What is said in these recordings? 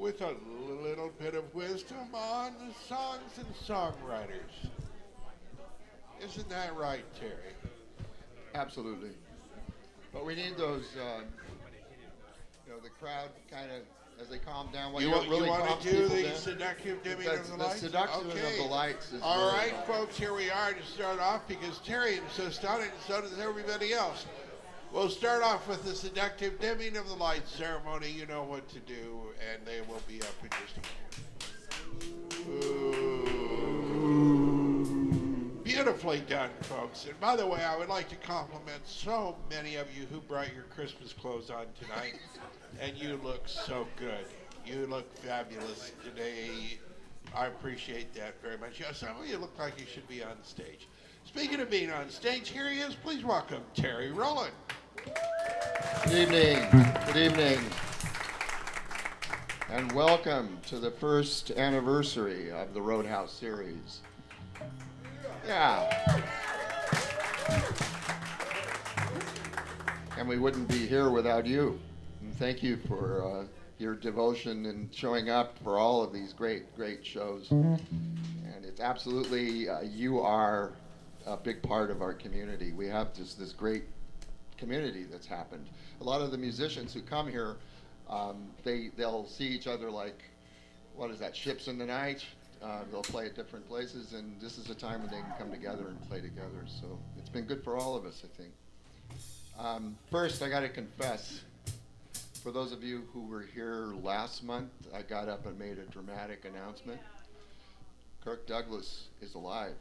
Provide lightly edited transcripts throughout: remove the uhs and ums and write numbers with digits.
with a little bit of wisdom on the songs and songwriters. Isn't that right, Terry? Absolutely. But we need those, the crowd kind of, as they calm down. You want to do the seductive dimming of the lights? The seduction of the lights is all right, folks, here we are to start off because Terry insists on it, and so does everybody else. We'll start off with the seductive dimming of the lights ceremony. You know what to do, and they will be up in just a moment. Ooh. Beautifully done, folks. And by the way, I would like to compliment so many of you who brought your Christmas clothes on tonight. And you look so good. You look fabulous today. I appreciate that very much. Yeah, some of you look like you should be on stage. Speaking of being on stage, here he is. Please welcome Terry Rowland. Good evening. Good evening. And welcome to the first anniversary of the Roadhouse series. Yeah. And we wouldn't be here without you. And thank you for your devotion and showing up for all of these great shows. And it's absolutely, you are a big part of our community. We have just this great community that's happened. A lot of the musicians who come here, they'll see each other like, what is that, ships in the night? They'll play at different places, and this is a time when they can come together and play together. So it's been good for all of us, I think. First, I got to confess, for those of you who were here last month, I got up and made a dramatic announcement. Kirk Douglas is alive.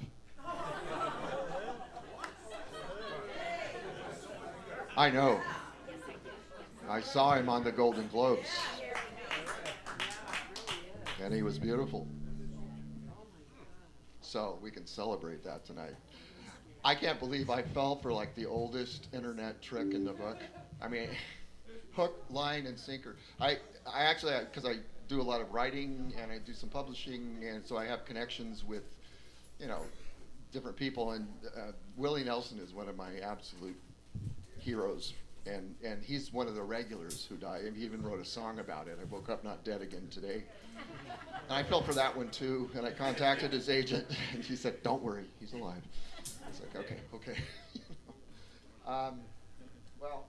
I know. I saw him on the Golden Globes. And he was beautiful. So we can celebrate that tonight. I can't believe I fell for like the oldest internet trick in the book. I mean, hook, line, and sinker. I actually, because I do a lot of writing and I do some publishing, and so I have connections with, different people. And Willie Nelson is one of my absolute heroes, and he's one of the regulars who died. He even wrote a song about it. I woke up not dead again today. And I fell for that one too. And I contacted his agent, and he said, "Don't worry, he's alive." I was like, okay. Well.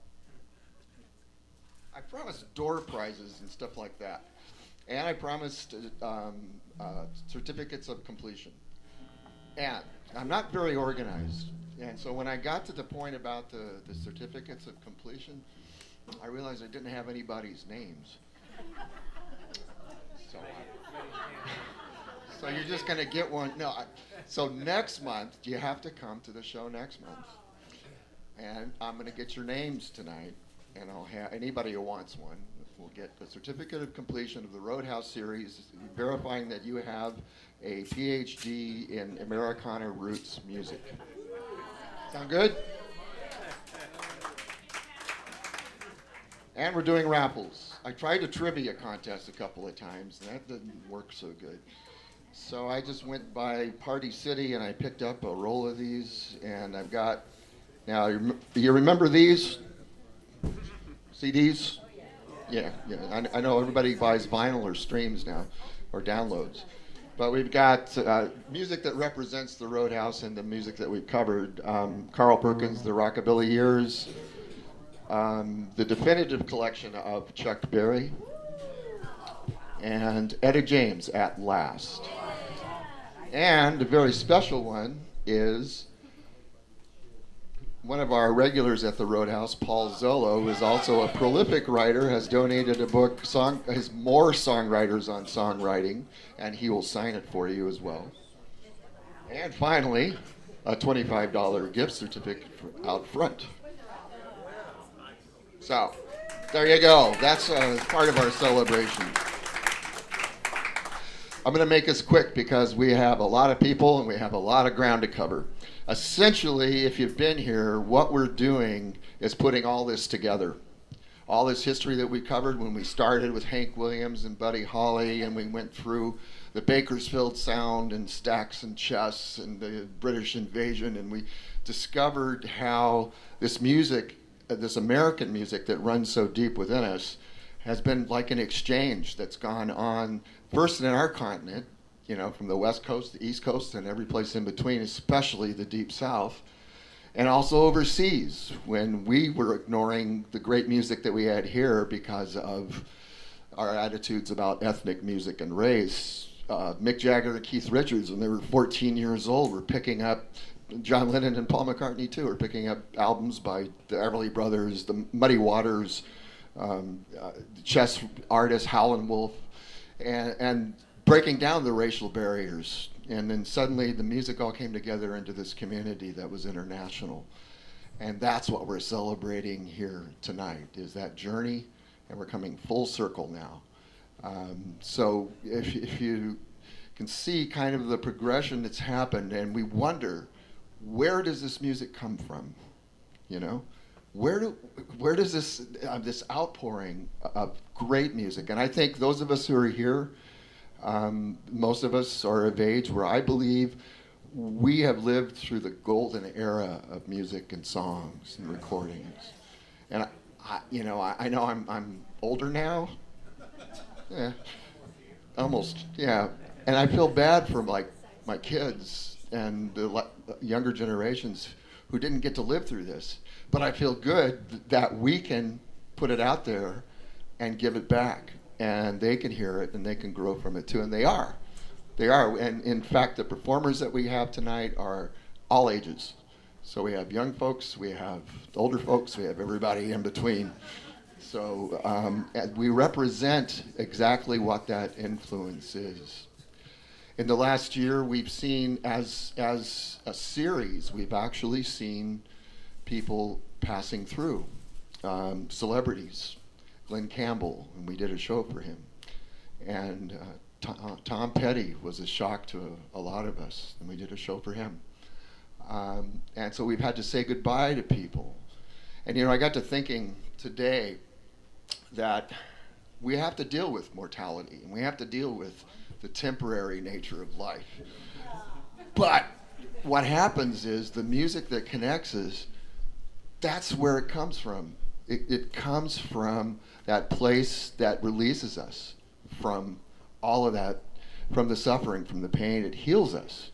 I promised door prizes and stuff like that. And I promised certificates of completion. And I'm not very organized. And so when I got to the point about the certificates of completion, I realized I didn't have anybody's names. So you're just going to get one. No. So next month, you have to come to the show next month. And I'm going to get your names tonight. And I'll have anybody who wants one will get the certificate of completion of the Roadhouse series, verifying that you have a PhD in Americana roots music. Sound good? And we're doing raffles. I tried a trivia contest a couple of times, and that didn't work so good. So I just went by Party City and I picked up a roll of these, and I've got, now you remember these? CDs? Yeah. I know everybody buys vinyl or streams now, or downloads. But we've got music that represents the Roadhouse and the music that we've covered. Carl Perkins, The Rockabilly Years, the definitive collection of Chuck Berry, and Etta James, At Last. And a very special one is one of our regulars at the Roadhouse, Paul Zollo, who is also a prolific writer, has donated a book, has more songwriters on songwriting, and he will sign it for you as well. And finally, a $25 gift certificate out front. So, there you go. That's part of our celebration. I'm going to make this quick because we have a lot of people and we have a lot of ground to cover. Essentially, if you've been here, what we're doing is putting all this together. All this history that we covered when we started with Hank Williams and Buddy Holly, and we went through the Bakersfield Sound and Stax and Chess and the British invasion, and we discovered how this music, this American music that runs so deep within us, has been like an exchange that's gone on first in our continent, from the West Coast, the East Coast, and every place in between, especially the Deep South, and also overseas when we were ignoring the great music that we had here because of our attitudes about ethnic music and race. Mick Jagger and Keith Richards, when they were 14 years old, were picking up, John Lennon and Paul McCartney too, were picking up albums by the Everly Brothers, the Muddy Waters, chess artist Howlin' Wolf, and breaking down the racial barriers. And then suddenly the music all came together into this community that was international. And that's what we're celebrating here tonight, is that journey, and we're coming full circle now. So if you can see kind of the progression that's happened, and we wonder, where does this music come from? Where does this outpouring of great music? And I think those of us who are here, most of us are of age where I believe we have lived through the golden era of music and songs and recordings. And I know I'm older now. Yeah, almost. Yeah, and I feel bad for my kids and the younger generations who didn't get to live through this. But I feel good that we can put it out there and give it back, and they can hear it and they can grow from it too, and they are. And in fact, the performers that we have tonight are all ages. So we have young folks, we have older folks, we have everybody in between. So we represent exactly what that influence is. In the last year, we've seen, as a series, we've actually seen people passing through, celebrities. Glenn Campbell, and we did a show for him. And Tom Petty was a shock to a lot of us, and we did a show for him. And so we've had to say goodbye to people. And I got to thinking today that we have to deal with mortality, and we have to deal with the temporary nature of life. But what happens is the music that connects us, that's where it comes from. It comes from that place that releases us from all of that, from the suffering, from the pain. It heals us,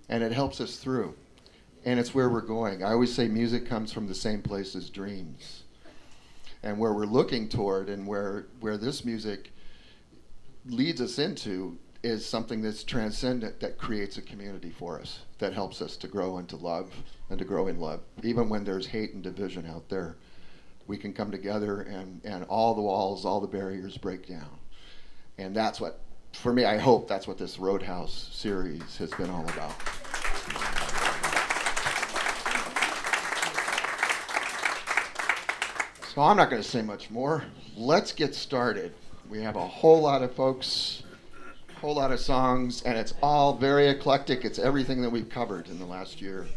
and it helps us through. And it's where we're going. I always say music comes from the same place as dreams. And where we're looking toward, and where this music leads us into, is something that's transcendent, that creates a community for us, that helps us to grow into love and to grow in love. Even when there's hate and division out there, we can come together and all the walls, all the barriers break down. And that's what, for me, I hope that's what this Roadhouse series has been all about. So I'm not going to say much more. Let's get started. We have a whole lot of folks, a whole lot of songs, and it's all very eclectic. It's everything that we've covered in the last year.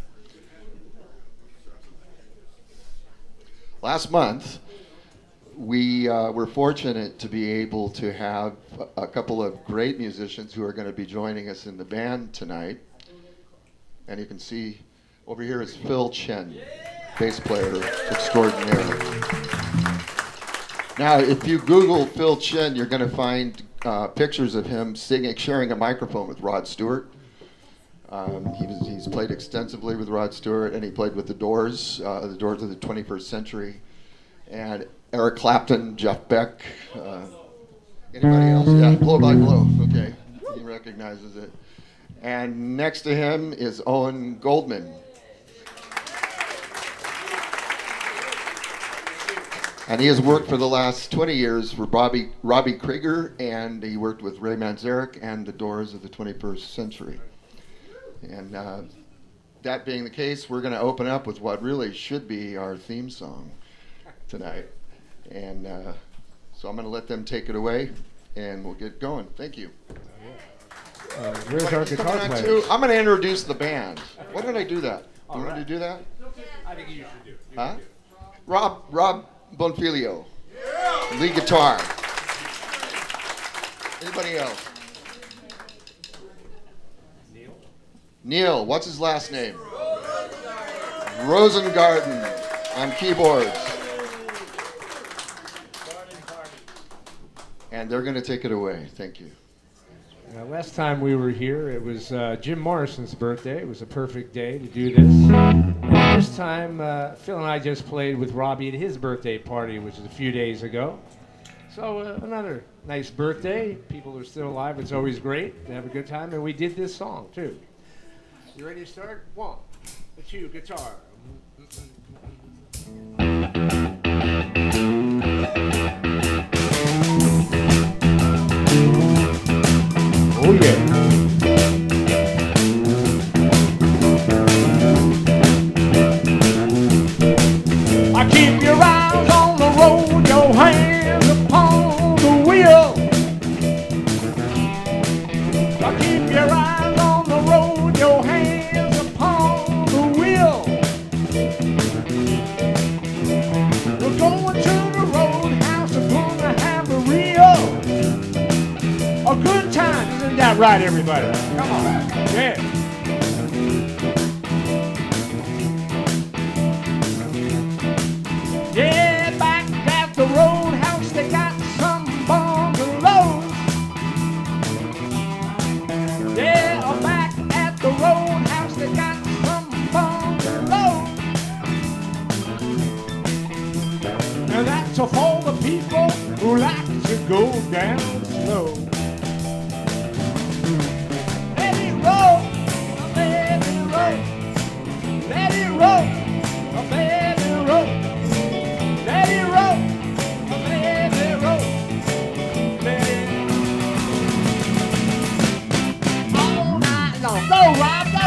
Last month, we were fortunate to be able to have a couple of great musicians who are going to be joining us in the band tonight. And you can see over here is Phil Chen, bass player extraordinaire. Now, if you Google Phil Chen, you're going to find pictures of him singing, sharing a microphone with Rod Stewart. He's played extensively with Rod Stewart, and he played with the Doors of the 21st Century, and Eric Clapton, Jeff Beck. Anybody else? Yeah, Blow by Blow. Okay, he recognizes it. And next to him is Owen Goldman. And he has worked for the last 20 years for Robbie Krieger, and he worked with Ray Manzarek and the Doors of the 21st Century. And that being the case, we're going to open up with what really should be our theme song tonight. And so I'm going to let them take it away, and we'll get going. Thank you. Where's our guitar player? I'm going to introduce the band. Why did I do that? You want me to do that? I think you should do. Huh? Rob Bonfilio, lead guitar. Anybody else? Neil, what's his last name? Rosengarten on keyboards. And they're going to take it away. Thank you. Last time we were here, it was Jim Morrison's birthday. It was a perfect day to do this. And this time, Phil and I just played with Robbie at his birthday party, which was a few days ago. So another nice birthday. People are still alive. It's always great to have a good time. And we did this song, too. You ready to start? 1, 2, guitar. Oh yeah. I keep your eyes on the road, your hands upon the wheel. I keep your eyes on the road, your hands upon the wheel. We're going to the roadhouse, we're gonna have a real a good time. Isn't that right, everybody? Come on. Yeah. Yeah, back at the roadhouse, they got some bungalows. Yeah, back at the roadhouse, they got some bungalows. And that's for the people who like to go down slow. Let it roll, baby, roll. Let it roll, baby, roll. Let it roll, baby, roll. Let it all night long. Go, Rob, go.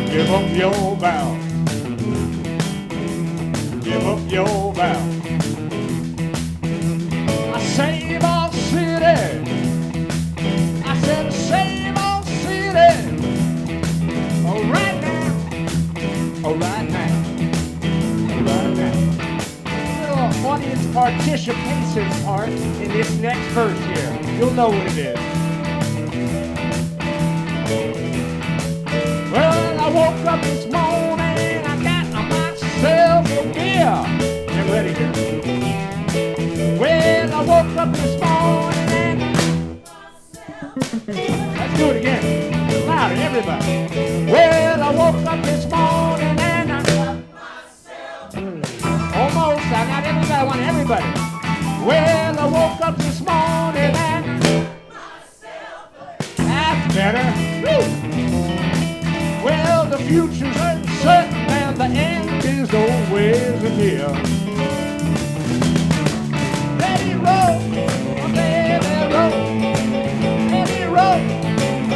Give up your vow. Give up your vow. I save our city. I said save our city. Oh, right now. Oh, right now. Right now. Little audience participation part in this next verse here. You'll know what it is. Well, I woke up this morning, I got myself a beer. Get ready here. Well, I woke up this morning and let's do it again. Louder, everybody. Well, I woke up this morning and I got myself almost, I got everybody, I want everybody. Well, I woke up this morning and that's better. Woo! Well, the future's uncertain and the end is always near. Let it roll, baby, roll. Let it roll,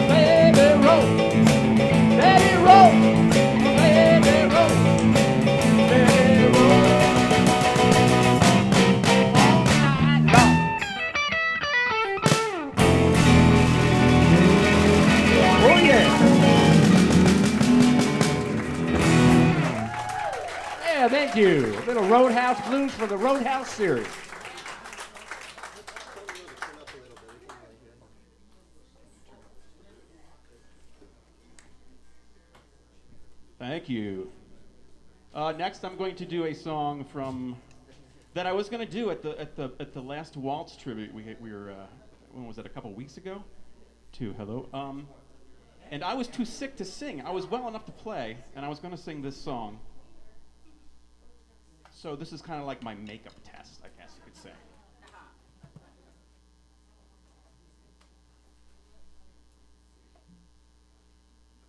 baby, roll. Let it roll, baby, roll. Let it roll. All night long. Oh, yeah. Yeah, thank you. A little Roadhouse Blues for the Roadhouse series. Thank you. Next, I'm going to do a song from that I was going to do at the last Waltz tribute. We were when was that? A couple weeks ago. 2, hello. And I was too sick to sing. I was well enough to play, and I was going to sing this song. So this is kind of like my makeup test, I guess you could say.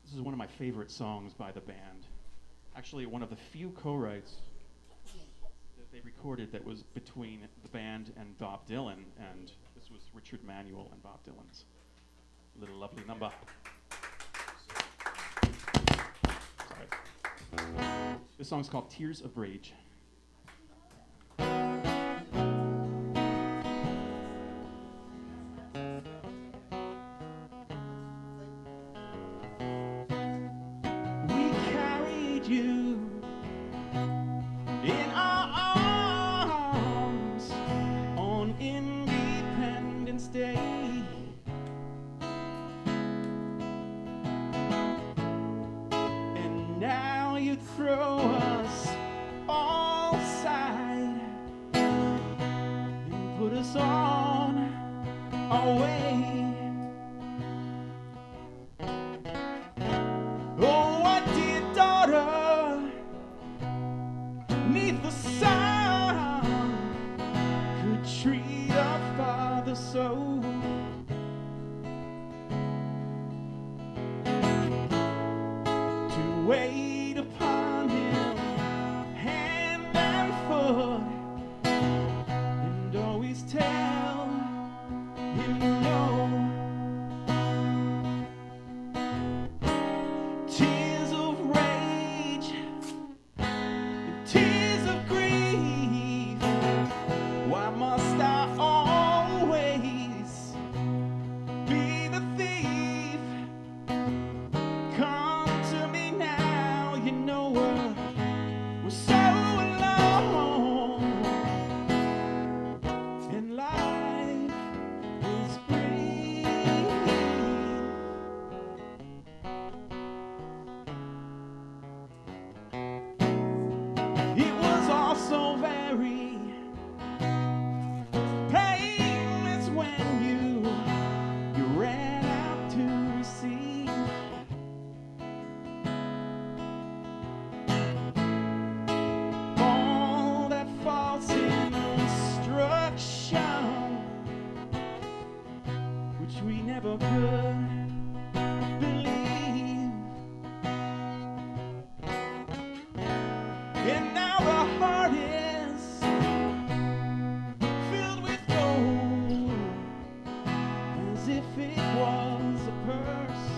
This is one of my favorite songs by the band. Actually, one of the few co-writes that they recorded that was between the band and Bob Dylan, and this was Richard Manuel and Bob Dylan's little lovely number. Sorry. This song's called Tears of Rage. We carried you in our arms on Independence Day. And now you throw us all aside and put us on our way. Oh, what dear daughter, 'neath the sun, could treat a father so? To wait upon him hand and foot, and always tell him no. Tears of rage and tears of grief. Why must I always be the thief? Come to me now, you know we're so alone, and life is brief. It was all so very painless when you ran out to receive. All that false instruction, which we never could believe. And now the heart is filled with gold, as if it was a purse.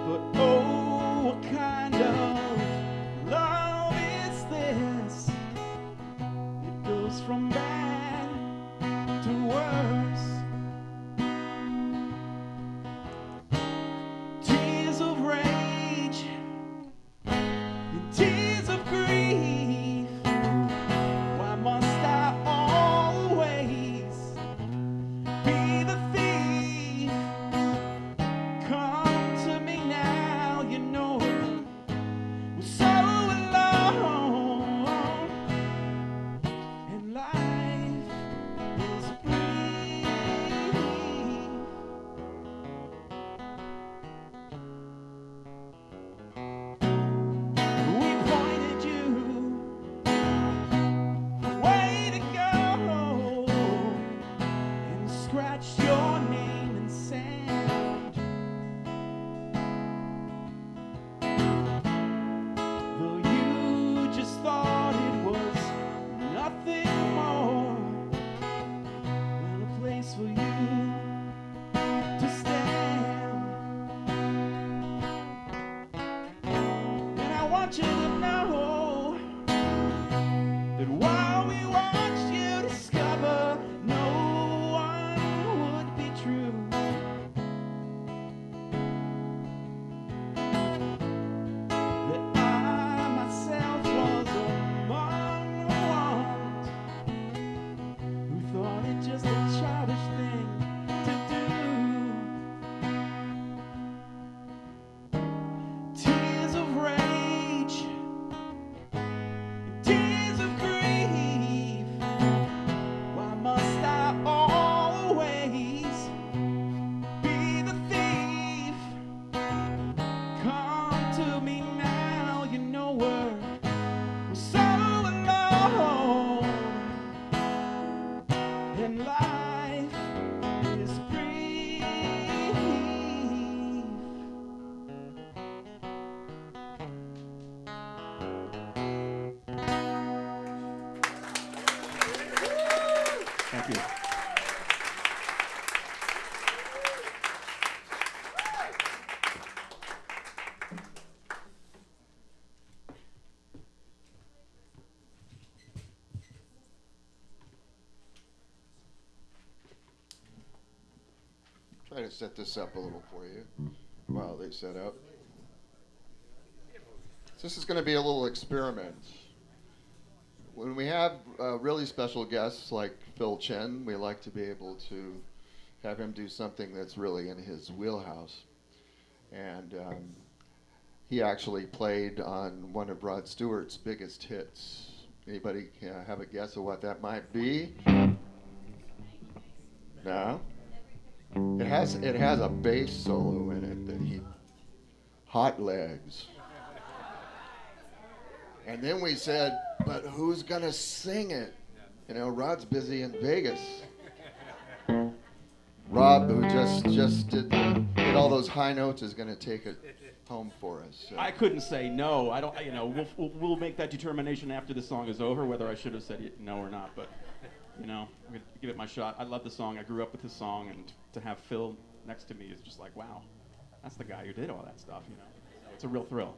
But oh, what kind of love is this? It goes from bad to worse. Tears of rage and tears of grief. Why must I always be the thief? Come to me now, you know we're so alone, and life is brief. We pointed you way to go and scratched your name in sand. Though you just thought it was nothing more than a place for you to stand. And I want you to know that while we watched you discover no one would be true, that I myself was among the ones who thought it just a childish thing to do. Tears of rage and life is brief. Thank you. Try to set this up a little for you while they set up. This is going to be a little experiment. When we have really special guests like Phil Chen, we like to be able to have him do something that's really in his wheelhouse. And he actually played on one of Rod Stewart's biggest hits. Anybody have a guess of what that might be? No? It has a bass solo in it that he, Hot Legs. And then we said, but who's gonna sing it? You know, Rod's busy in Vegas. Rob, who just did all those high notes, is gonna take it home for us. So. I couldn't say no. I don't. You know, we'll make that determination after the song is over, whether I should have said no or not. But you know, I'm gonna give it my shot. I love the song. I grew up with the song, and to have Phil next to me is just like, wow, that's the guy who did all that stuff. You know, so it's a real thrill.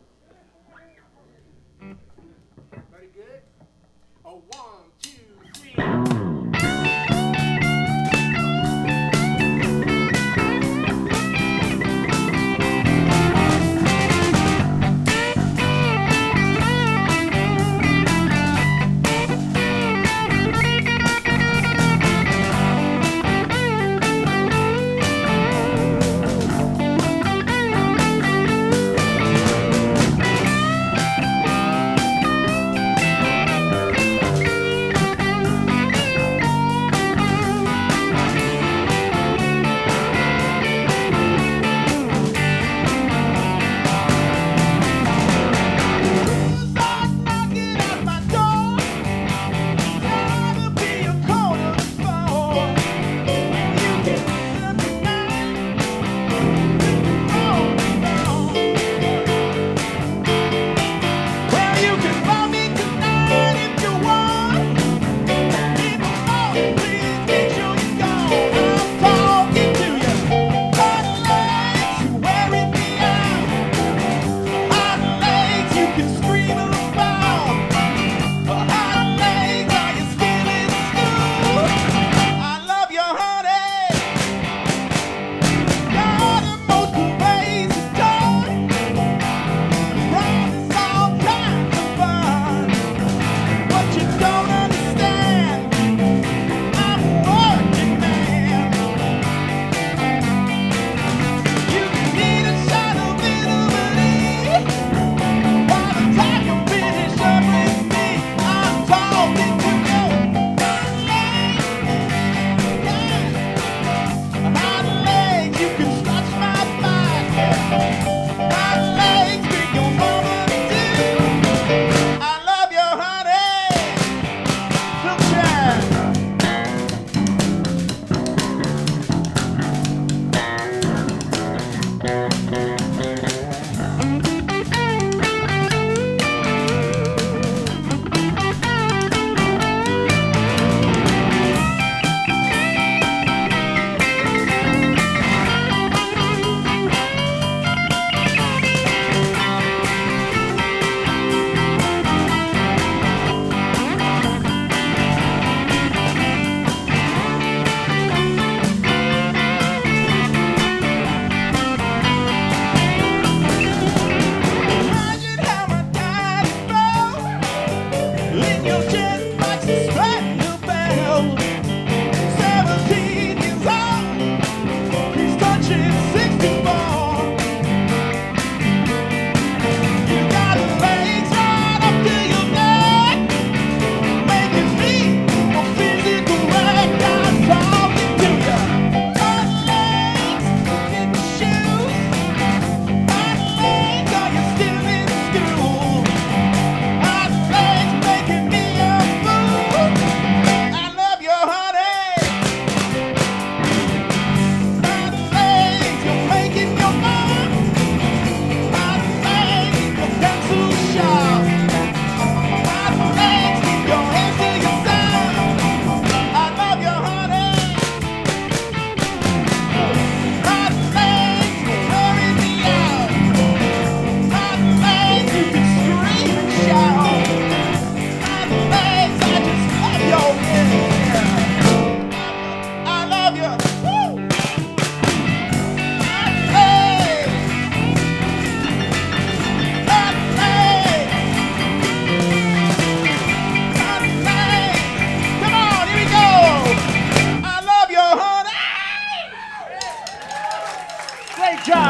Very good. A 1, 2, 3.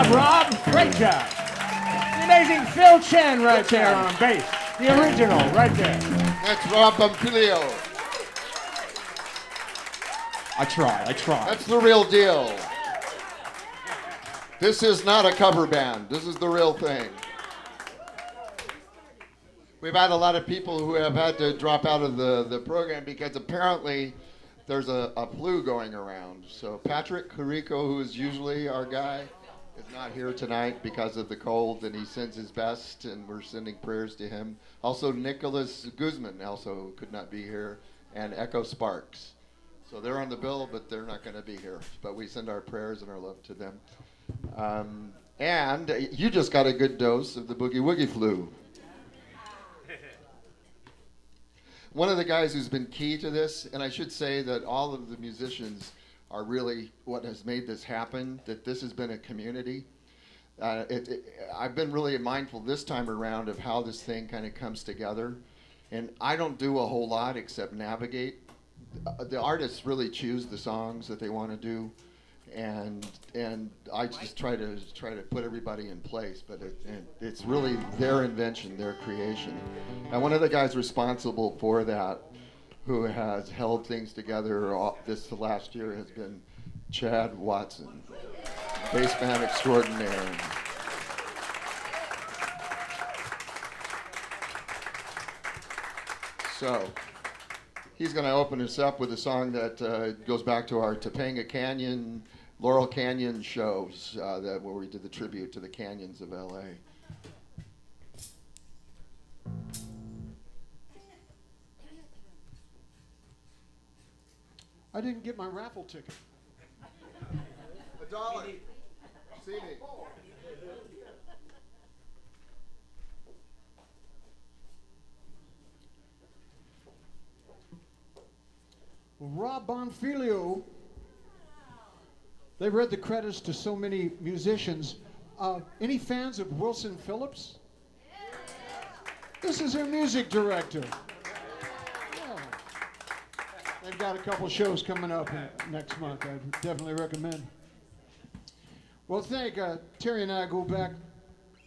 job, Rob. Great job. The amazing Phil Chen right there on bass. The original right there. That's Rob Pompilio. I try. That's the real deal. This is not a cover band. This is the real thing. We've had a lot of people who have had to drop out of the program because apparently there's a flu going around. So Patrick Carrico, who is usually our guy, is not here tonight because of the cold, and he sends his best, and we're sending prayers to him. Also, Nicholas Guzman also could not be here, and Echo Sparks. So they're on the bill, but they're not going to be here. But we send our prayers and our love to them. And you just got a good dose of the Boogie Woogie flu. One of the guys who's been key to this, and I should say that all of the musicians are really what has made this happen, that this has been a community. I've been really mindful this time around of how this thing kind of comes together. And I don't do a whole lot except navigate. The artists really choose the songs that they want to do. And I just try to put everybody in place, but it's really their invention, their creation. And one of the guys responsible for that, who has held things together this last year, has been Chad Watson, bass man extraordinaire. So he's going to open us up with a song that goes back to our Topanga Canyon, Laurel Canyon shows where we did the tribute to the canyons of LA. I didn't get my raffle ticket. $1. See me. Rob Bonfilio. They've read the credits to so many musicians. Any fans of Wilson Phillips? This is their music director. Yeah. They've got a couple shows coming up next month. I definitely recommend. Well, Terry and I go back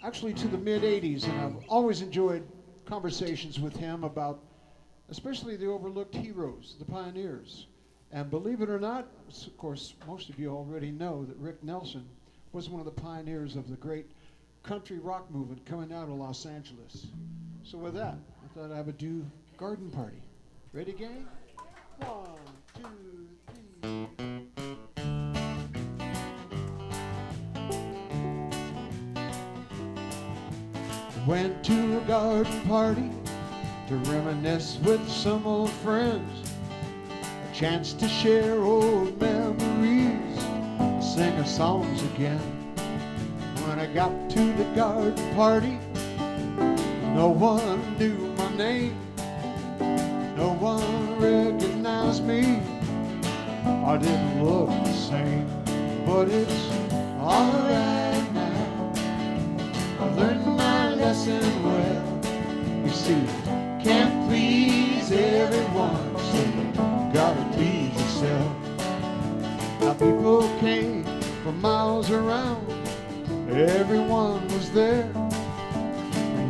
actually to the mid-'80s, and I've always enjoyed conversations with him about especially the overlooked heroes, the pioneers. And believe it or not, of course, most of you already know that Rick Nelson was one of the pioneers of the great country rock movement coming out of Los Angeles. So with that, I thought I would do Garden Party. Ready, gang? 1, 2, 3. Went to a garden party to reminisce with some old friends. A chance to share old memories, sing our songs again. When I got to the garden party, no one knew my name. No one recognized me. I didn't look the same, but it's alright now. I learned my lesson well. You see, can't please everyone, so you gotta please yourself. Now people came from miles around, everyone was there.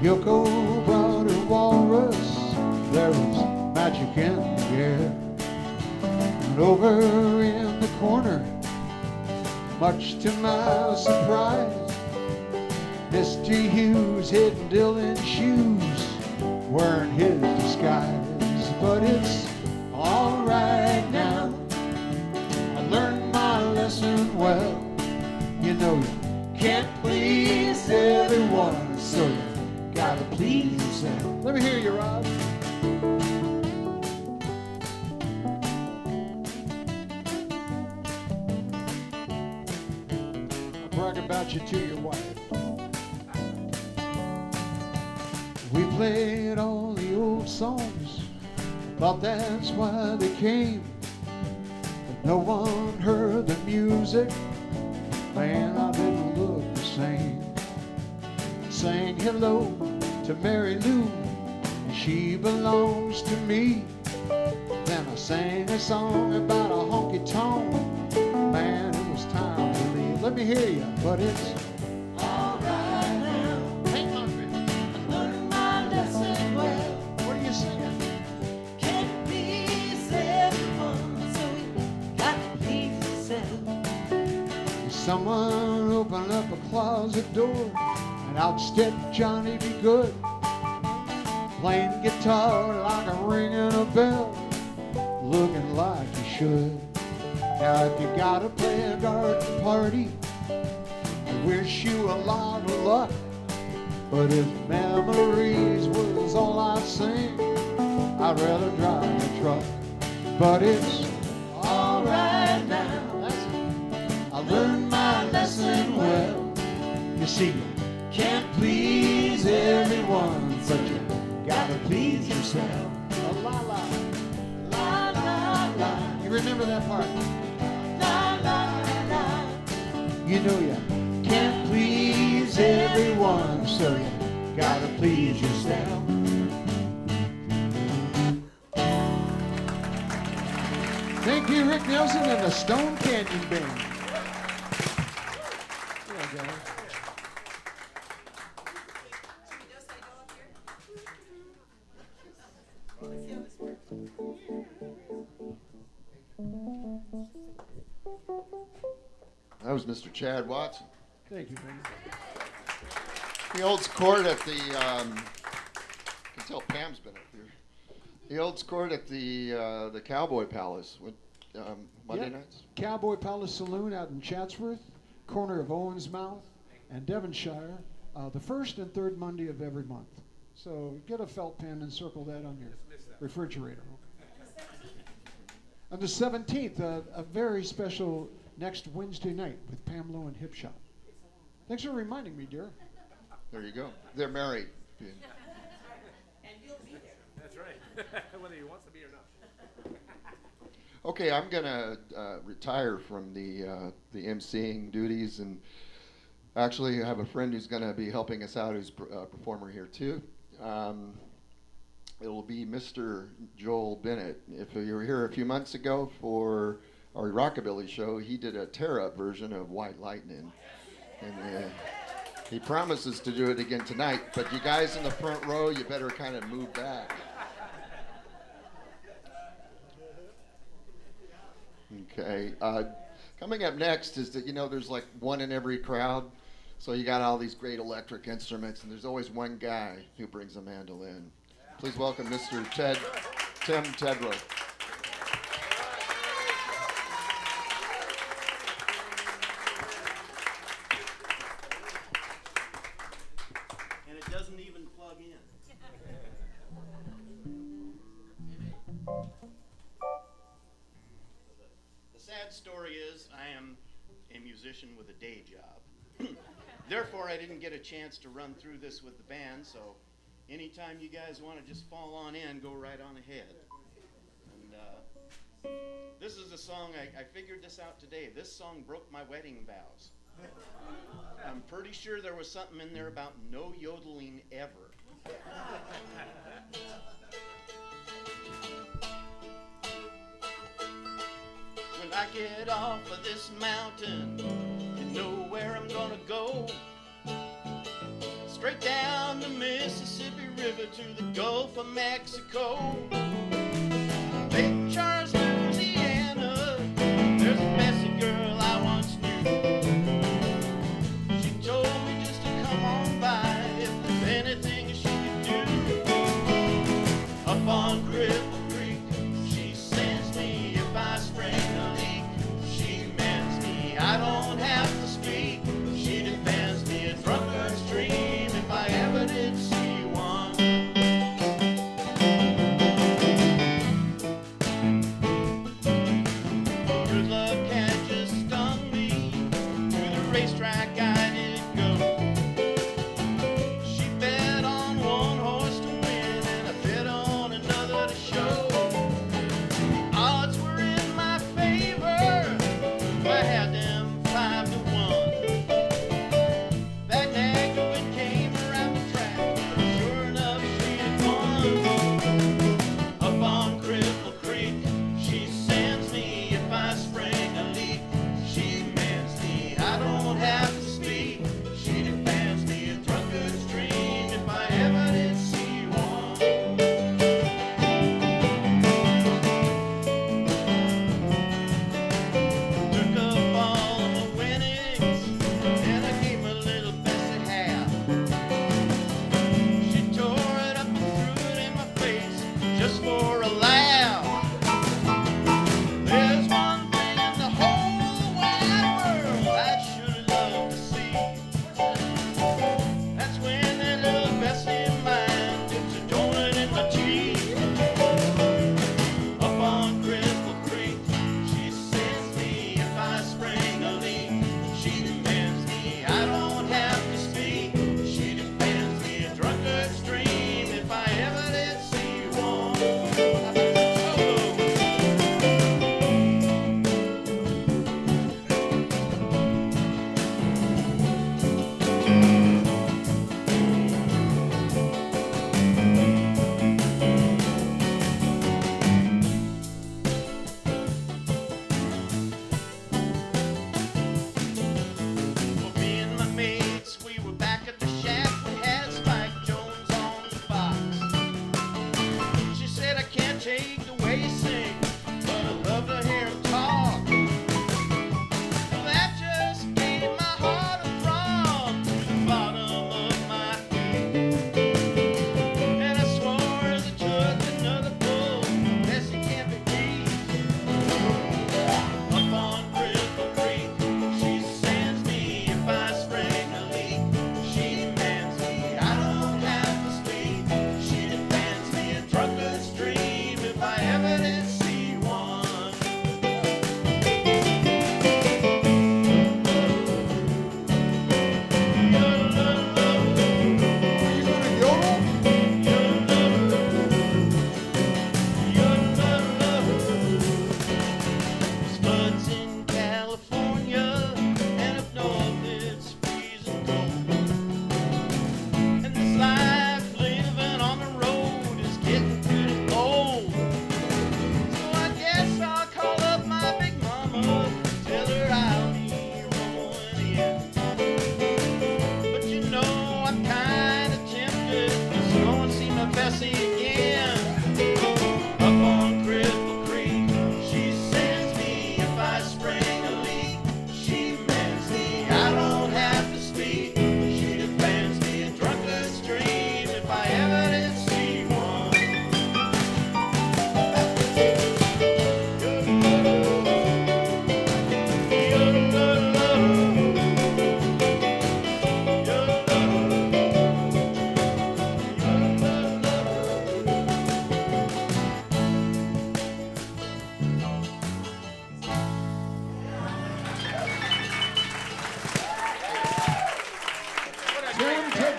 Yoko brought her walrus, there was magic in the air. And over in the corner, much to my surprise, Mr. Hughes hid Dylan's shoes, wearing his disguise. But it's alright now, I learned my lesson well. You know you can't please everyone, so you gotta please yourself. Let me hear you, Rob. I'll brag about you to your wife. We played all the old songs, thought that's why they came. But no one heard the music, man, I didn't look the same. Sang hello to Mary Lou, she belongs to me. Then I sang a song about a honky tonk, man, it was time to leave. Let me hear you, but it's Someone open up a closet door, and out stepped Johnny Be Good, playing guitar like a ringing a bell, looking like he should. Now if you gotta play a garden party, I wish you a lot of luck. But if memories was all I sing, I'd rather drive a truck. But it's alright now, that's it. I learned my lesson well. You see, you can't please everyone, but you gotta please yourself. La la, la la la. You remember that part? La la la. You know you can't please everyone, so you gotta please yourself. Thank you, Rick Nelson and the Stone Canyon Band. Yeah, guys. That was Mr. Chad Watson. Thank you, man. He holds court at the, I can tell Pam's been up here. He holds court at the Cowboy Palace with, Monday Yep. nights. Cowboy Palace Saloon out in Chatsworth, corner of Owens Mouth and Devonshire, the first and third Monday of every month. So get a felt pen and circle that on your refrigerator. On the 17th, a very special next Wednesday night with Pam Lowe and Hip Shop. Thanks for reminding me, dear. There you go. They're married. And you'll be there. That's right. Whether he wants to be or not. Okay, I'm gonna retire from the emceeing duties, and actually I have a friend who's gonna be helping us out, who's a performer here too. It will be Mr. Joel Bennett. If you were here a few months ago for our Rockabilly show, he did a tear-up version of White Lightning, and he promises to do it again tonight. But you guys in the front row, you better kind of move back. Okay. Coming up next is that, there's like one in every crowd. So you got all these great electric instruments, and there's always one guy who brings a mandolin. Please welcome Mr. Tim Tedrow. And it doesn't even plug in. The sad story is I am a musician with a day job. Therefore, I didn't get a chance to run through this with the band, so anytime you guys want to just fall on in, go right on ahead. And this is a song, I figured this out today. This song broke my wedding vows. I'm pretty sure there was something in there about no yodeling ever. When I get off of this mountain, you know where I'm gonna go. Straight down the Mississippi River to the Gulf of Mexico. Lake Charles, Louisiana, there's a messy girl I once knew. She told me just to come on by if there's anything she could do. Up on Cripple Creek, she sends me if I spring a leak. She mends me, I don't have to speak. She defends me a drunkard's dream if I ever did see one. Good luck had just stung me. To the racetrack I did go. She bet on one horse to win, and I bet on another to show. Odds were in my favor. I had them 5-1. That nagger when came around the track, sure enough she had won. Up on Cripple Creek, she sends me if I spring a leak. She mends me, I don't have to speak.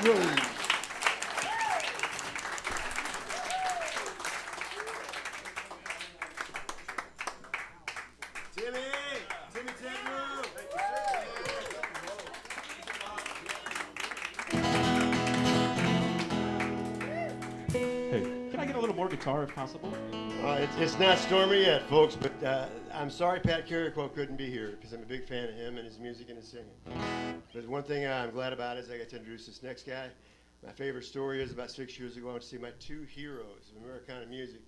Blues. Timmy Tedrow. Hey, can I get a little more guitar if possible? It's not Stormy yet, folks, but I'm sorry Pat Carrico couldn't be here because I'm a big fan of him and his music and his singing. But one thing I'm glad about is I got to introduce this next guy. My favorite story is about 6 years ago I went to see my two heroes of Americana music,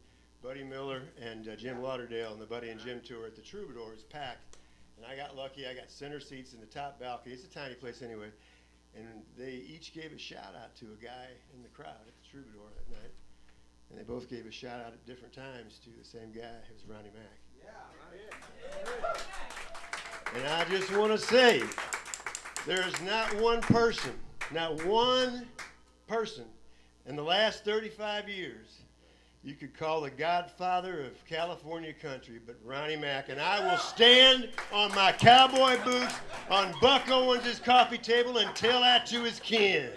Buddy Miller and Jim Lauderdale, on the Buddy and Jim tour at the Troubadours, packed. And I got lucky. I got center seats in the top balcony. It's a tiny place anyway. And they each gave a shout out to a guy in the crowd at the Troubadour that night. And they both gave a shout out at different times to the same guy. It was Ronnie Mack. And I just want to say, there's not one person in the last 35 years you could call the godfather of California country but Ronnie Mack. And I will stand on my cowboy boots on Buck Owens' coffee table and tell that to his kin.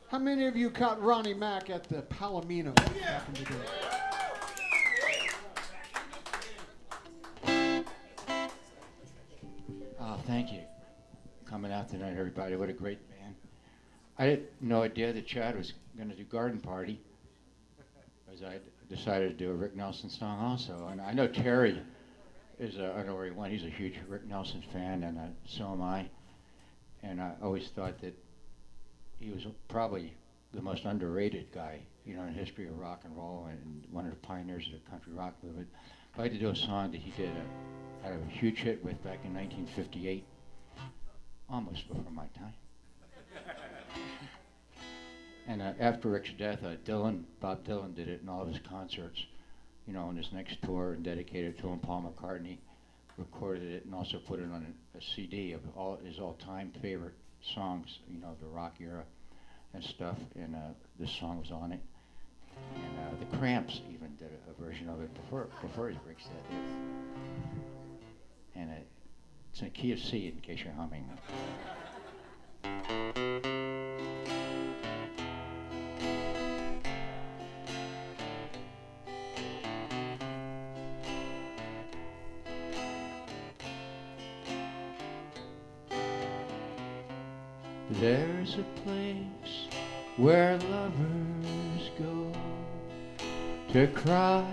How many of you caught Ronnie Mack at the Palomino back in the day? Oh, thank you. Coming out tonight, everybody. What a great band. I had no idea that Chad was going to do Garden Party, because I decided to do a Rick Nelson song also. And I know Terry is, I don't know where he went, he's a huge Rick Nelson fan, and so am I. And I always thought that he was probably the most underrated guy, you know, in the history of rock and roll, and one of the pioneers of the country rock movement. I'd like to do a song that he did had a huge hit with back in 1958, almost before my time. And after Rick's death, Bob Dylan did it in all of his concerts, you know, on his next tour, and dedicated it to him. Paul McCartney recorded it and also put it on a CD of all his all-time favorite songs, you know, the rock era and stuff, and this song was on it. And the Cramps even did a version of it before his Rick's death. And it's in a key of C in case you're humming. There's a place where lovers go to cry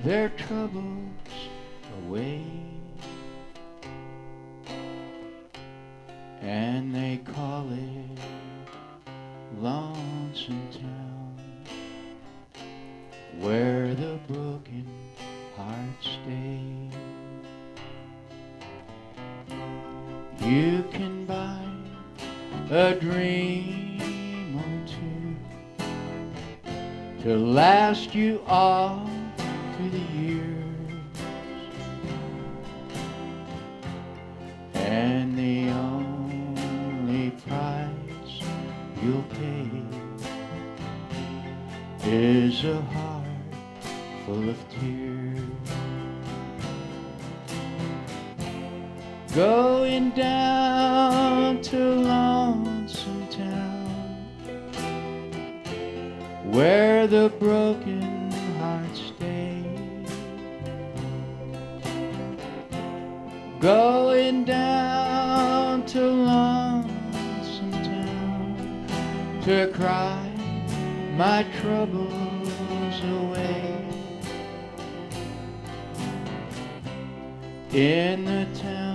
their troubles away, and they call it Lonesome Town, where the broken hearts stay. You can buy a dream or two to last you all through the years, and the only price you'll pay is a heart full of tears. Going down to Lonesome Town, where the broken hearts stay. Going down to Lonesome Town to cry my troubles away. In the town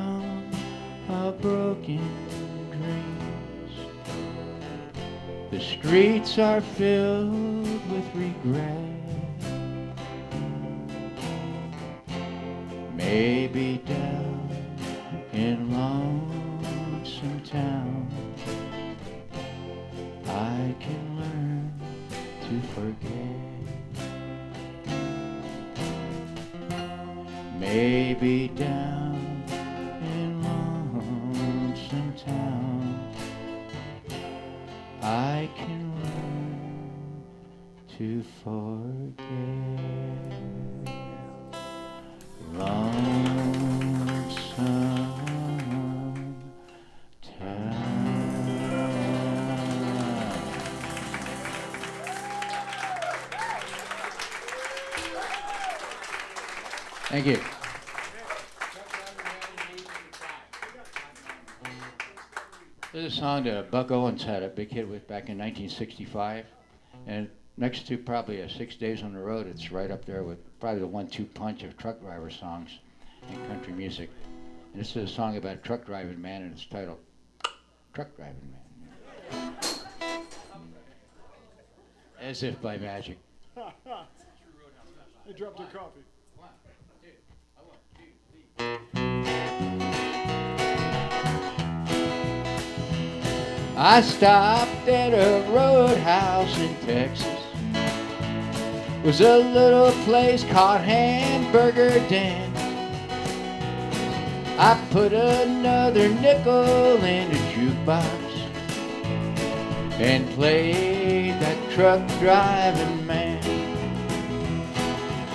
of broken dreams, the streets are filled with regret. Maybe down in lonesome town. I can learn to forget. Maybe down in lonesome town, I can learn to forget. Lonesome town. Thank you. This is a song that Buck Owens had a big hit with back in 1965, and next to probably 6 Days on the Road, it's right up there with probably the 1-2 punch of truck driver songs in country music. And this is a song about a truck driving man, and it's titled Truck Driving Man. As if by magic. They dropped their coffee. I stopped at a roadhouse in Texas. It was a little place called Hamburger Den. I put another nickel in a jukebox and played that truck driving man.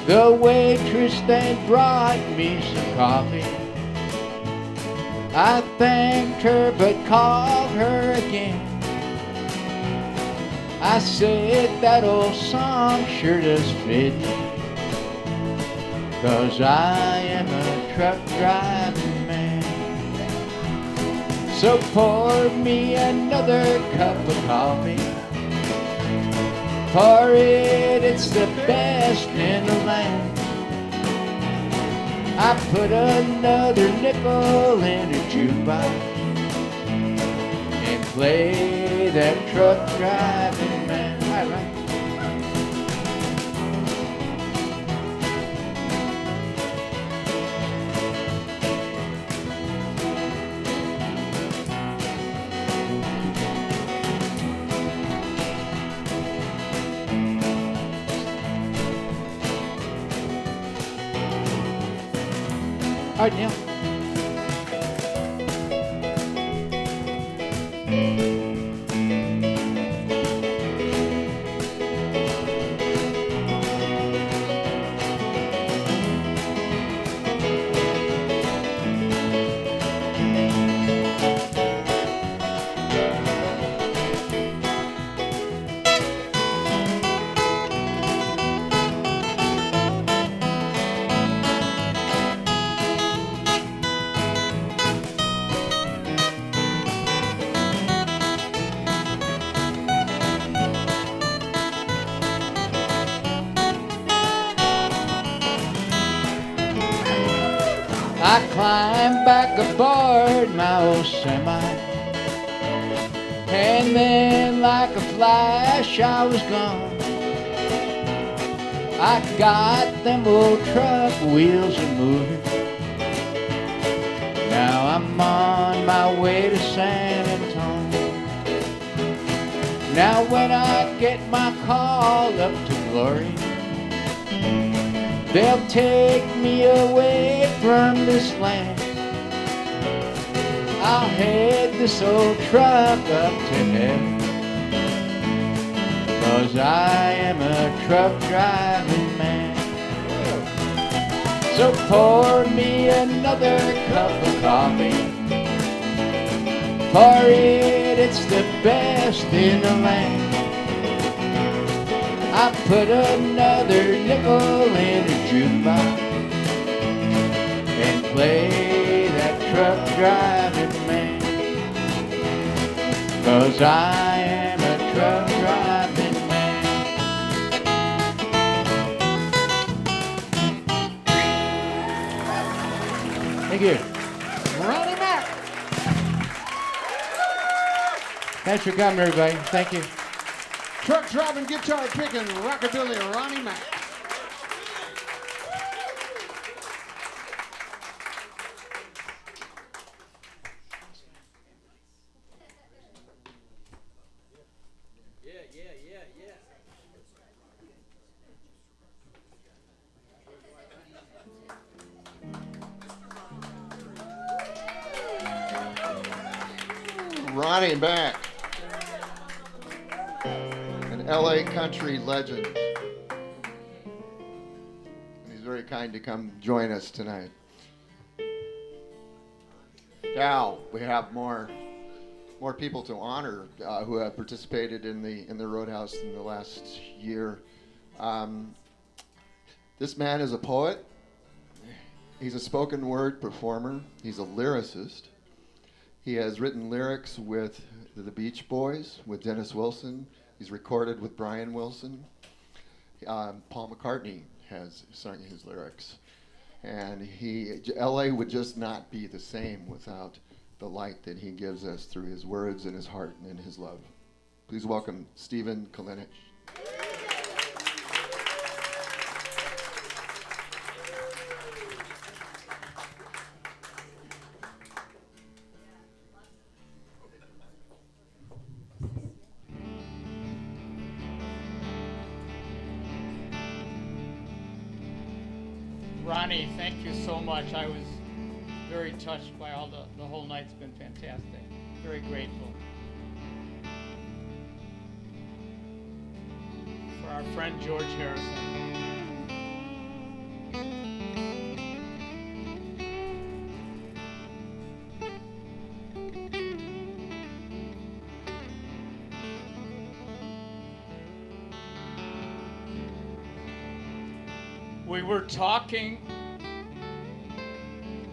The waitress then brought me some coffee. I thanked her but called her again. I said that old song sure does fit me, 'cause I am a truck driving man. So pour me another cup of coffee. For it's the best in the land. I put another nickel in a jukebox and play that truck driving man. All right. All right, Neil. I climbed back aboard my old semi, and then like a flash I was gone. I got them old truck wheels a moving. Now I'm on my way to San Antonio. Now when I get my call up to glory, they'll take me away from this land. I'll head this old truck up to heaven, 'cause I am a truck driving man. So pour me another cup of coffee. For it's the best in the land. I put another nickel in a jukebox and play that truck driving man. 'Cause I am a truck driving man. Thank you. Ronnie Mack. Thanks for coming, everybody. Thank you. Truck driving, guitar picking, rockabilly Ronnie Mack. Ronnie back. An LA country legend. And he's very kind to come join us tonight. Now we have more people to honor who have participated in the Roadhouse in the last year. This man is a poet. He's a spoken word performer. He's a lyricist. He has written lyrics with the Beach Boys, with Dennis Wilson. He's recorded with Brian Wilson. Paul McCartney has sung his lyrics. And LA would just not be the same without the light that he gives us through his words and his heart and his love. Please welcome Stephen Kalinich. Ronnie, thank you so much. I was very touched by all the whole night's been fantastic. Very grateful. For our friend George Harrison. We were talking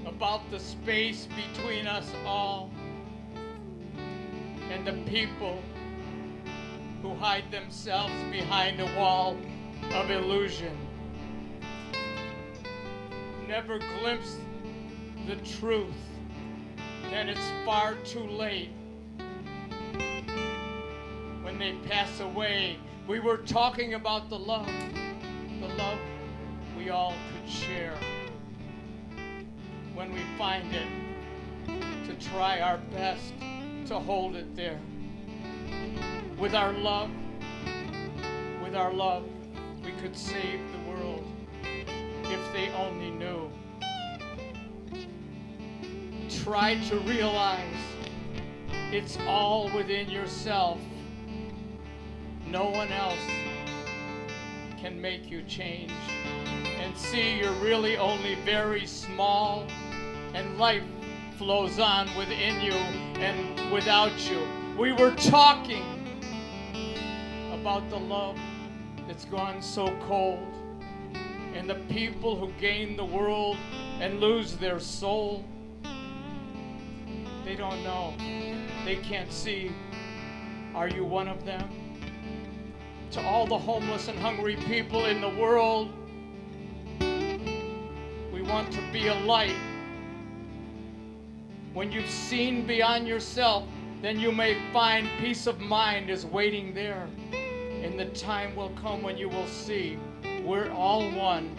about the space between us all and the people who hide themselves behind a wall of illusion. Never glimpse the truth, then it's far too late. When they pass away, we were talking about the love we all could share. When we find it, to try our best to hold it there. With our love, we could save the world if they only knew. Try to realize it's all within yourself. No one else can make you change. And see, you're really only very small, and life flows on within you and without you. We were talking about the love that's gone so cold, and the people who gain the world and lose their soul. They don't know. They can't see. Are you one of them? To all the homeless and hungry people in the world, we want to be a light. When you've seen beyond yourself, then you may find peace of mind is waiting there. And the time will come when you will see we're all one,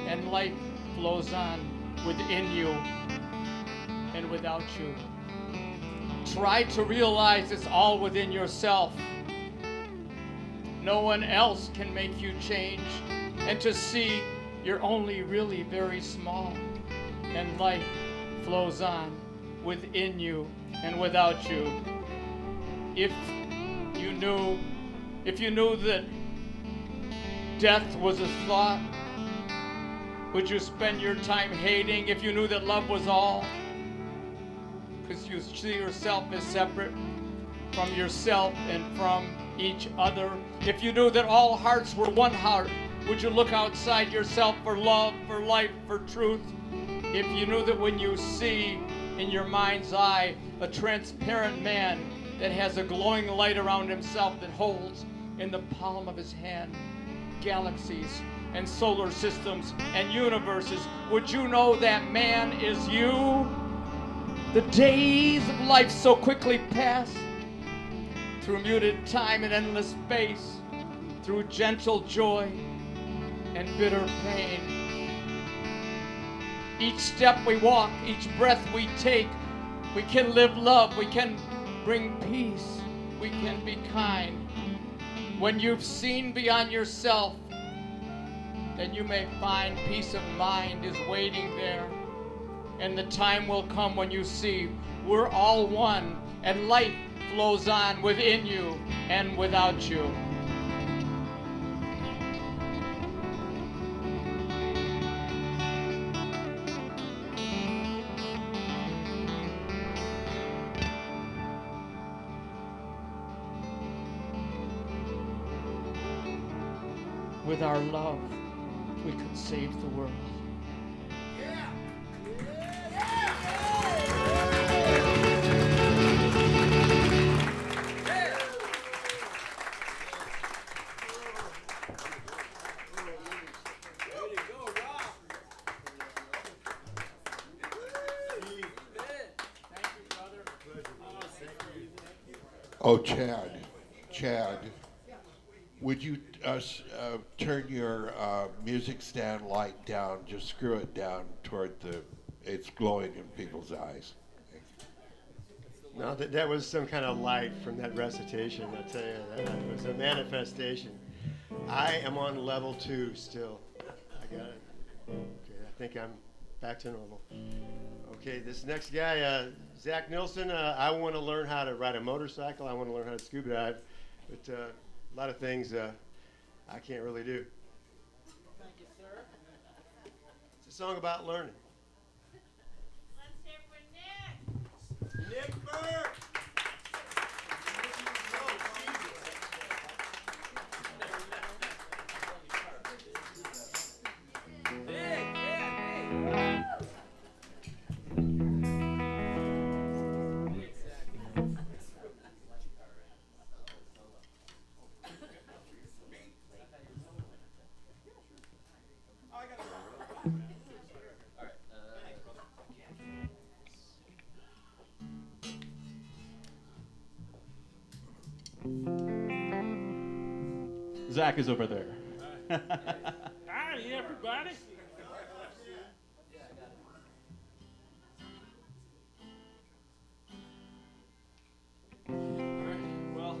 and life flows on within you and without you. Try to realize it's all within yourself. No one else can make you change, and to see you're only really very small, and life flows on within you and without you. If you knew that death was a thought, would you spend your time hating if you knew that love was all? Because you see yourself as separate from yourself and from each other. If you knew that all hearts were one heart, would you look outside yourself for love, for life, for truth? If you knew that when you see in your mind's eye a transparent man that has a glowing light around himself that holds in the palm of his hand galaxies and solar systems and universes, would you know that man is you? The days of life so quickly pass through muted time and endless space, through gentle joy and bitter pain. Each step we walk, each breath we take, we can live love, we can bring peace, we can be kind. When you've seen beyond yourself, then you may find peace of mind is waiting there. And the time will come when you see we're all one, and light flows on within you and without you. With our love, we could save the world. Oh, Chad, would you turn your music stand light down? Just screw it down toward it's glowing in people's eyes. No, that was some kind of light from that recitation. I tell you, that was a manifestation. I am on level 2 still. I got it. Okay, I think I'm back to normal. Okay, this next guy, Zach Nilsson. I want to learn how to ride a motorcycle. I want to learn how to scuba dive, but a lot of things I can't really do. Thank you, sir. It's a song about learning. Let's hear for Nick. Nick Burke. Zach is over there. Hi, everybody. Well,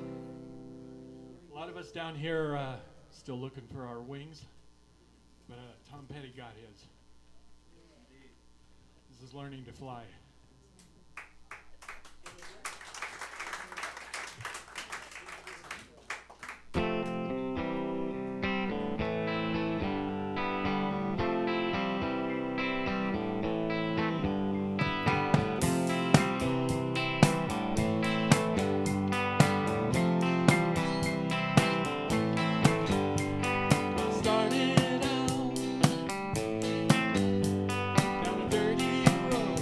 a lot of us down here still looking for our wings, but Tom Petty got his. This is learning to fly. Started out down a dirty road.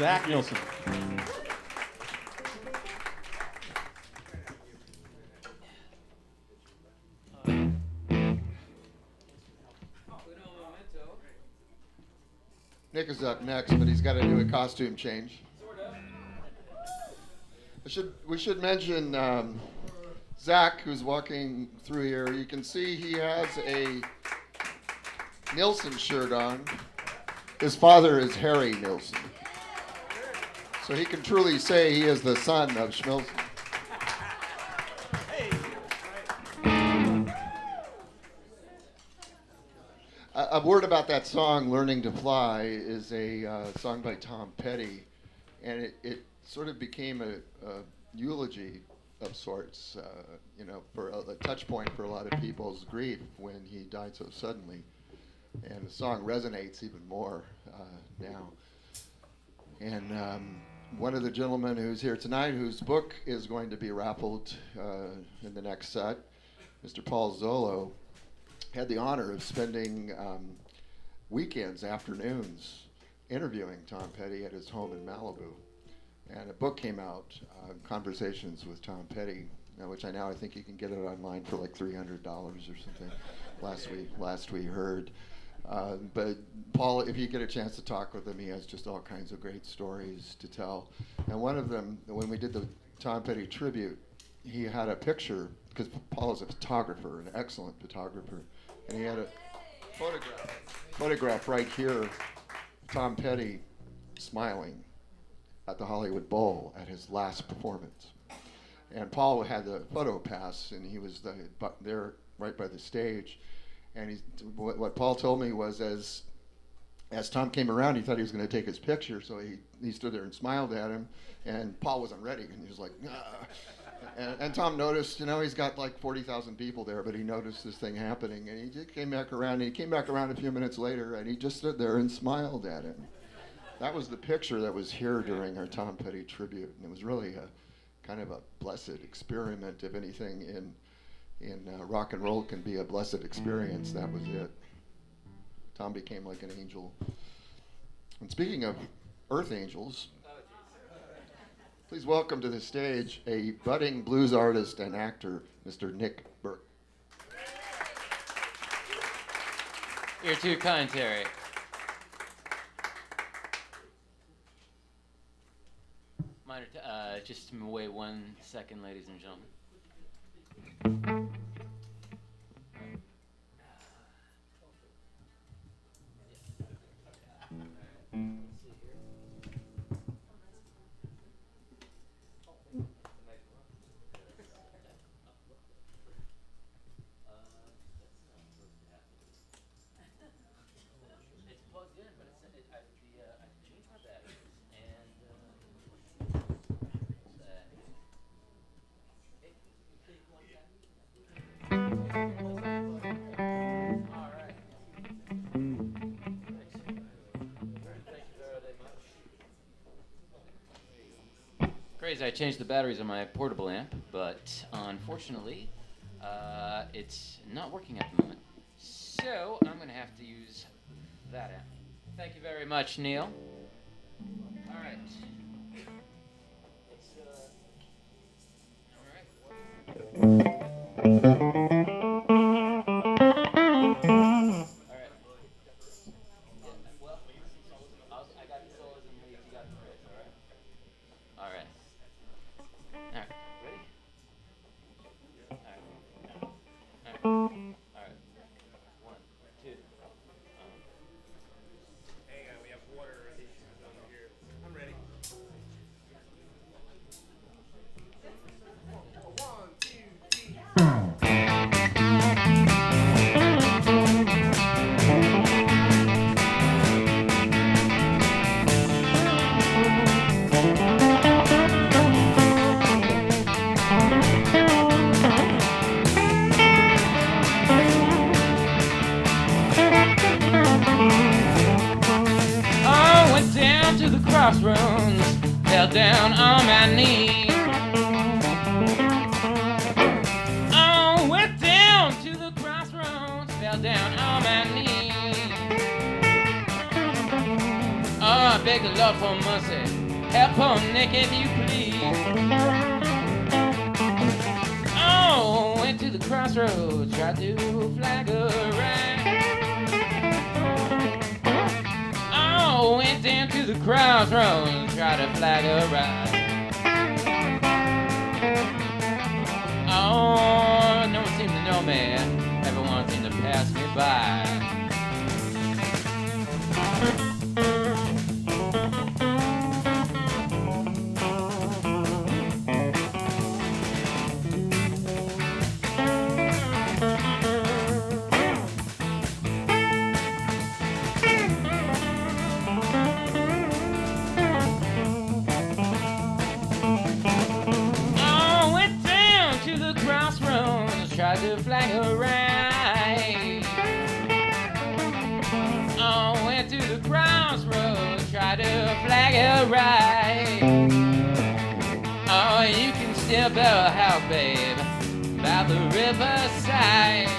Zach Nielsen. Nick is up next, but he's got to do a costume change. We should mention Zach, who's walking through here. You can see he has a Nielsen shirt on. His father is Harry Nielsen. So he can truly say he is the son of Schmilson. A word about that song, Learning to Fly, is a song by Tom Petty, and it sort of became a eulogy of sorts, for a touch point for a lot of people's grief when he died so suddenly. And the song resonates even more now. And one of the gentlemen who's here tonight, whose book is going to be raffled in the next set, Mr. Paul Zolo, had the honor of spending weekends, afternoons, interviewing Tom Petty at his home in Malibu. And a book came out, Conversations with Tom Petty, which I think you can get it online for like $300 or something. Last we heard. But Paul, if you get a chance to talk with him, he has just all kinds of great stories to tell. And one of them, when we did the Tom Petty tribute, he had a picture, because Paul is a photographer, an excellent photographer, and he had a photograph right here, Tom Petty smiling at the Hollywood Bowl at his last performance. And Paul had the photo pass, and he was there right by the stage. And what Paul told me was, as Tom came around, he thought he was going to take his picture, so he stood there and smiled at him, and Paul wasn't ready, and he was like, ah. And Tom noticed, he's got like 40,000 people there, but he noticed this thing happening, and he just came back around, and he came back around a few minutes later, and he just stood there and smiled at him. That was the picture that was here during our Tom Petty tribute, and it was really a kind of a blessed experiment. If anything in rock and roll can be a blessed experience, that was it. Tom became like an angel. And speaking of earth angels, please welcome to the stage a budding blues artist and actor, Mr. Nick Burke. You're too kind, Terry. Just wait 1 second, ladies and gentlemen. It's plugged in, but I changed my batteries and. Crazy, I changed the batteries on my portable amp, but unfortunately, it's not working at the moment. So I'm going to have to use that amp. Thank you very much, Neil. All right. Crossroads, fell down on my knees. Oh, went down to the crossroads, fell down on my knees. Oh, I beg the Lord for mercy. Help poor Nick if you please. Oh, went to the crossroads, tried to flag a ride. Oh, went down to the crossroads, tried to flag a ride. Oh, no one seemed to know me. Everyone seemed to pass me by. Tried to flag a ride. Oh, went to the crossroads, tried to flag a ride. Oh, you can still build a house, babe, by the riverside.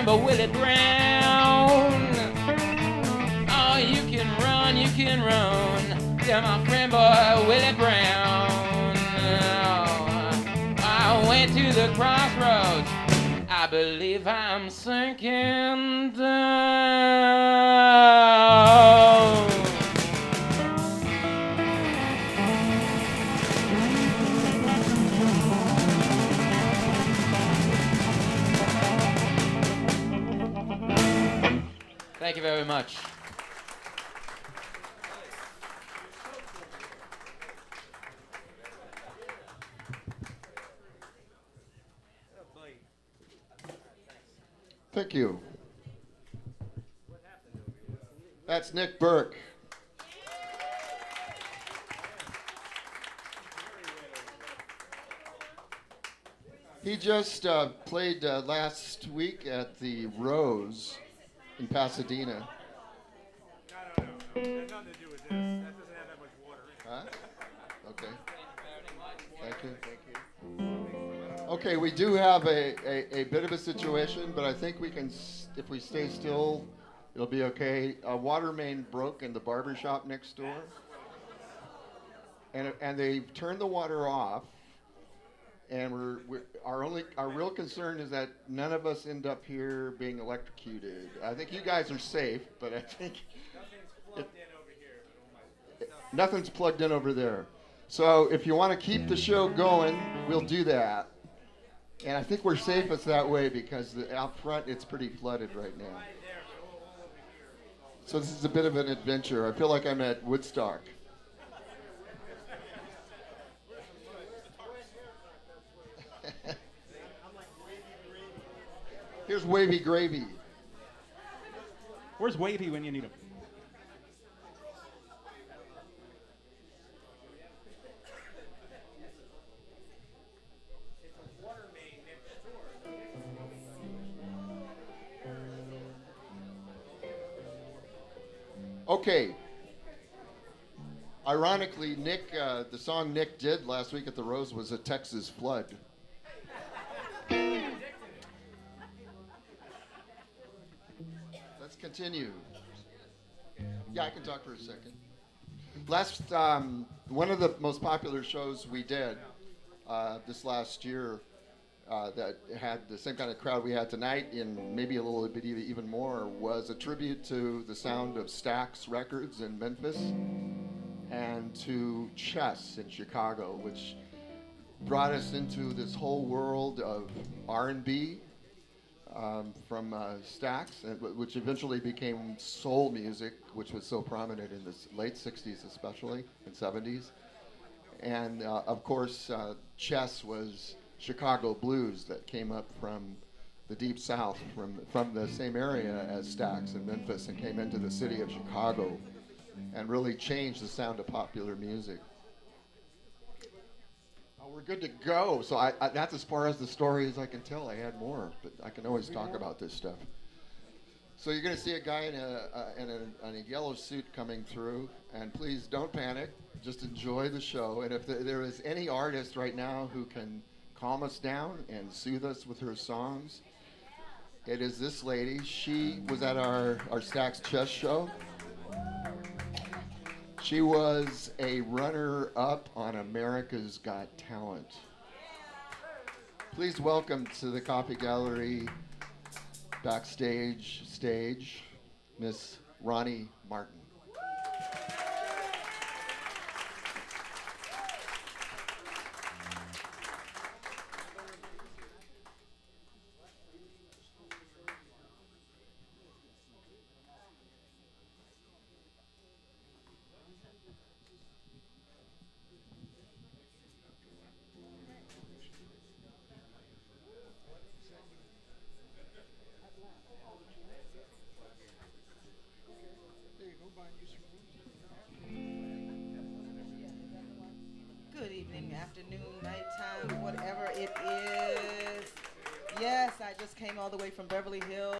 But Willie Brown, oh, you can run, tell my friend boy Willie Brown. Oh, I went to the crossroads, I believe I'm sinking down. Thank you very much. Thank you. That's Nick Burke. He just played last week at the Rose in Pasadena. No. It has nothing to do with this. That doesn't have that much water in it. Huh? Okay. Thank you. Okay, we do have a bit of a situation, but I think we can, if we stay still, it'll be okay. A water main broke in the barber shop next door, and they turned the water off. And our real concern is that none of us end up here being electrocuted. I think you guys are safe, but I think nothing's plugged in over there. So if you want to keep the show going, we'll do that. And I think we're safest that way because out front it's pretty flooded right now. So this is a bit of an adventure. I feel like I'm at Woodstock. Here's Wavy Gravy. Where's Wavy when you need him? Okay. Ironically, Nick, the song Nick did last week at the Rose was a Texas flood. Let's continue. Yeah, I can talk for a second. Last, one of the most popular shows we did this last year that had the same kind of crowd we had tonight, and maybe a little bit even more, was a tribute to the sound of Stax Records in Memphis and to Chess in Chicago, which brought us into this whole world of R&B, from Stax, which eventually became soul music, which was so prominent in the late 60s especially, and 70s. And of course, chess was Chicago blues that came up from the Deep South, from the same area as Stax in Memphis, and came into the city of Chicago and really changed the sound of popular music. We're good to go. So that's as far as the story as I can tell. I had more, but I can always talk about this stuff. So you're going to see a guy in a yellow suit coming through, and please don't panic. Just enjoy the show. And if there is any artist right now who can calm us down and soothe us with her songs, it is this lady. She was at our Stax Chess show. She was a runner-up on America's Got Talent. Please welcome to the Coffee Gallery backstage stage, Miss Ronnie Martin. Good evening, afternoon, nighttime, whatever it is. Yes, I just came all the way from Beverly Hills.